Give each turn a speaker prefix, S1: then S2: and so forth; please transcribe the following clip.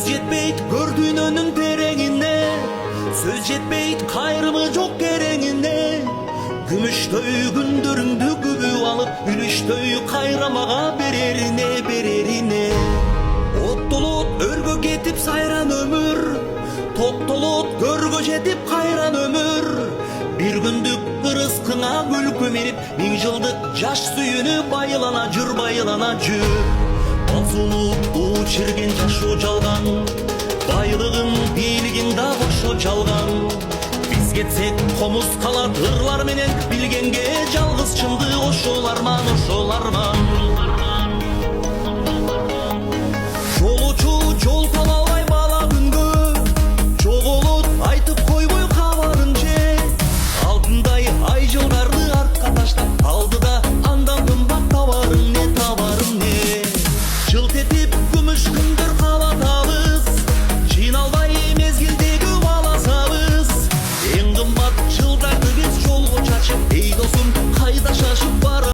S1: жетпейт көрдүйнөнүн тереңине, сөз жетпейт кайрымы жок кереңине. Күмүштөй күндөрүңдү күбүп алып, үлүштөй кайрамага берерине. Оттолот өргө кетип сайран өмүр, токтолот көргө жетип кайран өмүр. Бир күндүк ырыскыңа күлкү минип, 1000 жылдык жаш сүйүнүп байлана жүр. Басылып учирген жашоо жалган, байлыгын бийлигин да бошо жалган. Биз кетсек комуз калат ырлар менен, билгенге жалгыз чынды ошоларман.